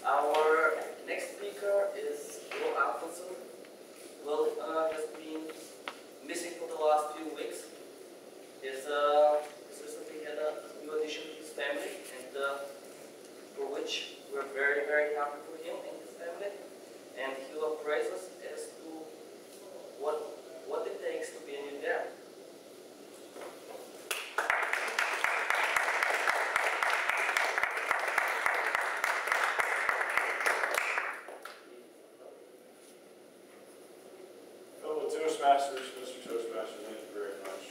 Our next speaker is Atkins. Will has been missing for the last few weeks. He's recently had a new addition to his family, and for which we're very, very happy for him and his family. And he will praise us as to what it takes to be a new dad. Fellow Toastmasters, Mr. Toastmaster, thank you very much.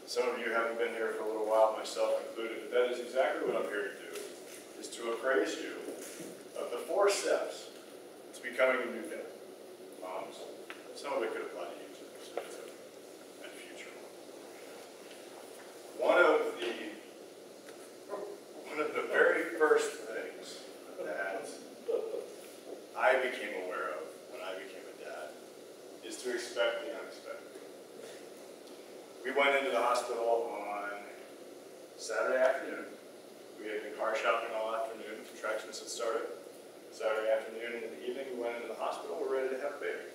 Some of you haven't been here for a little while, myself included, but that is exactly what I'm here to do, is to appraise you of the 4 steps to becoming a new dad. Moms, some of it could apply to you too, and future. One of the very first things that I became aware of when I became a dad is to expect the unexpected. We went into the hospital on Saturday afternoon. We had been car shopping all afternoon. Contractions had started. Saturday afternoon and in the evening, we went into the hospital. We're ready to have a baby.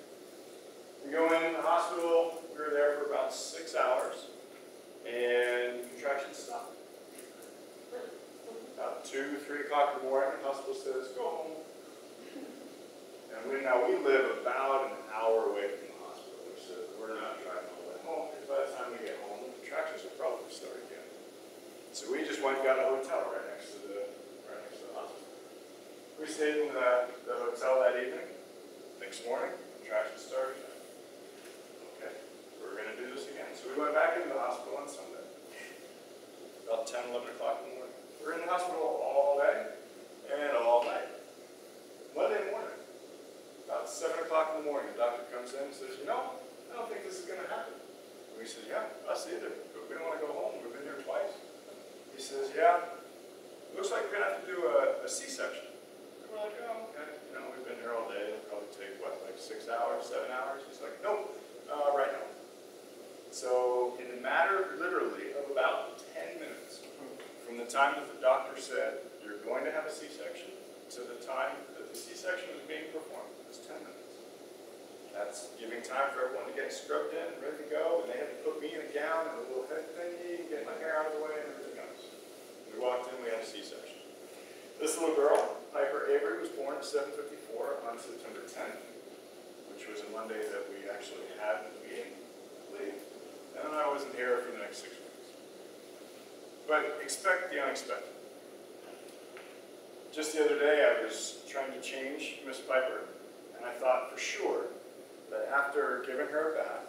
We go in the hospital. We were there for about 6 hours, and contractions stopped. About 2, 3 o'clock in the morning, the hospital says, "Go home." And we live about an hour away from the hospital, which says we're not driving all the way home, because by the time we get home, the contractions will probably start again. So we just went and got a hotel right next to the hospital. We stayed in the hotel that evening. Next morning, contractions started again. Okay, we're going to do this again. So we went back into the hospital on Sunday, about 10, 11 o'clock in the morning. We were in the hospital all day and all night. Monday morning, about 7 o'clock in the morning, the doctor comes in and says, "You know, I don't think this is going to happen." And we said, "Yeah, us either, but we don't want to go home. We've been here twice." He says, "Yeah, looks like we're going to have to do a C-section." And we're like, "Oh, okay. You know, we've been here all day. It'll probably take, what, like 6 hours, 7 hours?" He's like, "Nope, right now." So in a matter, literally, of about 10 minutes, from the time that the doctor said, "You're going to have a C-section," to the time that the C-section was being performed, it was 10 minutes. That's giving time for everyone to get scrubbed in, ready to go, and they had to put me in a gown and a little head thingy, get my hair out of the way, and everything else. We walked in, we had a C-section. This little girl, Piper Avery, was born at 7:54 on September 10th, which was a Monday that we actually had the meeting, I believe. And then I wasn't here for the next 6 weeks. But expect the unexpected. Just the other day, I was trying to change Miss Piper, and I thought for sure that after giving her a bath,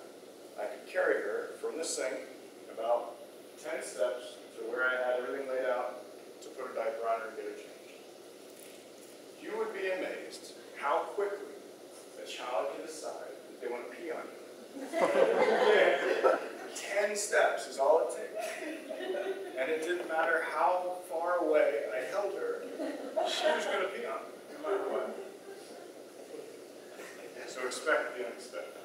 I could carry her from the sink about 10 steps to where I had everything laid out to put a diaper on her and get her changed. You would be amazed how quickly a child can decide that they want to pee on you. 10 steps is all it takes. And it didn't matter how far away I held her, she was going to pee on me, no matter what. So expect the unexpected.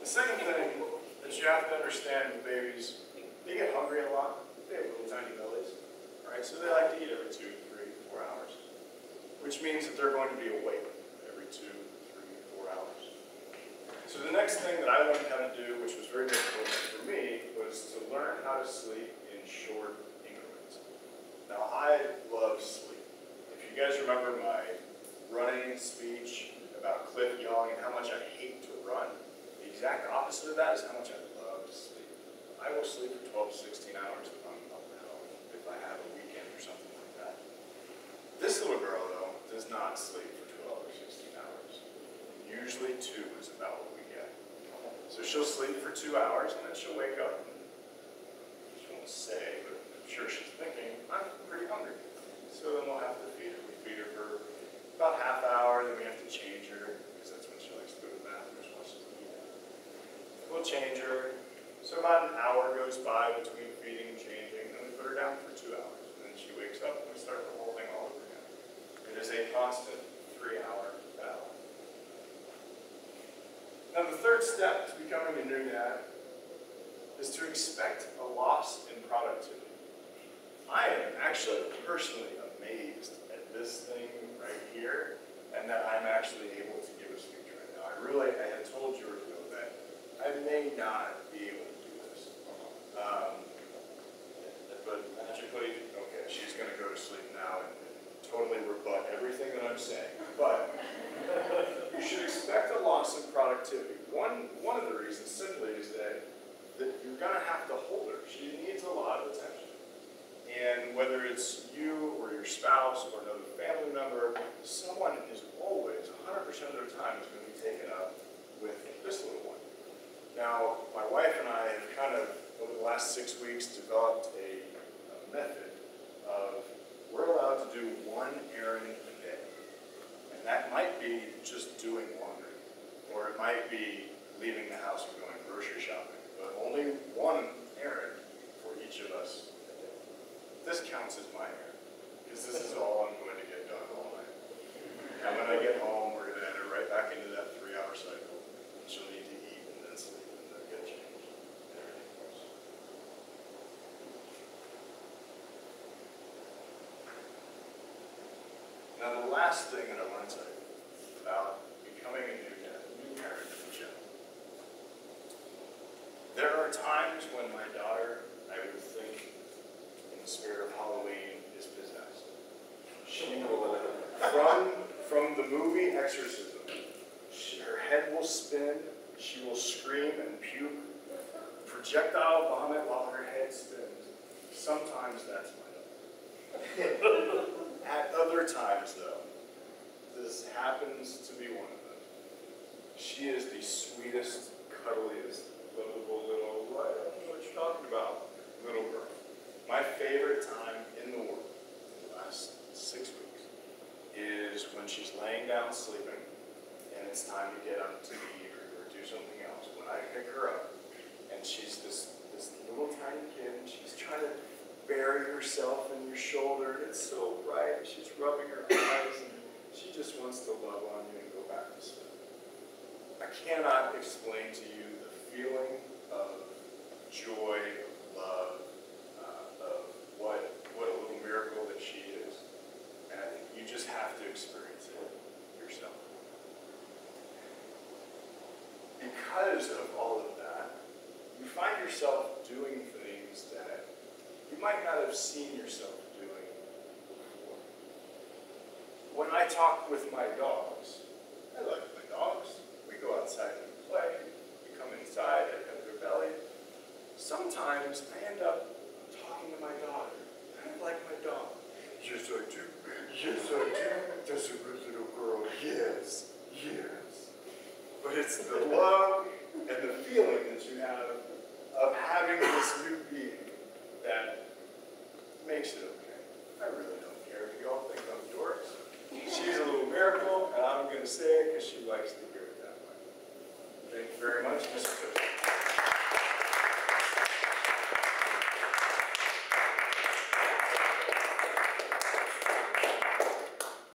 The second thing that you have to understand with babies, they get hungry a lot. They have little tiny bellies, right? So they like to eat every 2, 3, 4 hours, which means that they're going to be awake every 2, 3, 4 hours. So the next thing that I learned how to do, which was very difficult for me, was to learn how to sleep in short increments. Now, I love sleep. If you guys remember my running speech about Cliff Young and how much I hate to run, the exact opposite of that is how much I love to sleep. I will sleep for 12 to 16 hours if I'm up and out, if I have a weekend or something like that. This little girl, though, does not sleep for 12 or 16 hours. Usually 2 is about what we get. So she'll sleep for 2 hours, and then she'll wake up, and she won't say, but I'm sure she's thinking, "I'm pretty hungry." So then we'll have to feed her. We feed her for about half hour, then we have to change her, because that's when she likes to go to the bathroom, she wants to eat. We'll change her. So about an hour goes by between feeding and changing, and we put her down for 2 hours. And then she wakes up, and we start the whole thing all over again. It is a constant 3-hour battle. Now the third step to becoming a new dad is to expect a loss in productivity. I am actually personally amazed at this thing right here, and that I'm actually able to give a speech right now. I had told Giorgio that I may not be able to do this. But magically, okay, she's going to go to sleep now and totally rebut everything that I'm saying. But you should expect a loss in productivity. One of the reasons simply is that you're going to have to hold her. She needs a lot of attention. And whether it's you or your spouse or another family member, someone is always, 100% of their time is going to be taken up with this little one. Now, my wife and I have kind of, over the last 6 weeks, developed a method of we're allowed to do one errand a day. And that might be just doing laundry, or it might be leaving the house and going grocery shopping, but only one errand for each of us a day. This counts as my errand, because this is all I'm going to get done all night. And when I get home, we're going to enter right back into that 3-hour cycle, and she'll need to eat and then sleep and then get changed and everything else. Now, the last thing that I want to tell you about becoming a new parent in general. There are times when my daughter, I would think, in the spirit of Halloween, is possessed. She will, from the movie Exorcism, her head will spin, she will scream and puke, projectile vomit while her head spins. Sometimes that's my daughter. At other times, though, this happens to be one of them. She is the sweetest, cuddliest, lovable little, I don't know what you're talking about, little girl. My favorite time in the world, in the last 6 weeks, is when she's laying down sleeping, and it's time to get up to eat or do something else. When I pick her up, and she's this little tiny kid, and she's trying to bury herself in your shoulder, and it's so bright, she's rubbing her eyes, and she just wants to love on you and go back to sleep. I cannot explain to you the feeling of joy, of love, of what a little miracle that she is. And I think you just have to experience it yourself. Because of all of that, you find yourself doing things that you might not have seen yourself doing before. When I talk with my dogs, I like my dogs. We go outside and play. We come inside, I pet their belly. Sometimes I end up talking to my daughter, kind of like my dog. Yes, I do. Yes, I do. That's a good little girl. Yes, yes. But it's the love and the feeling that you have of having this new being that makes it okay. I really don't care if you all think I'm dorks. She's a little miracle, and I'm going to say it because she likes to hear it that way. Thank you very much, Mr. Coach.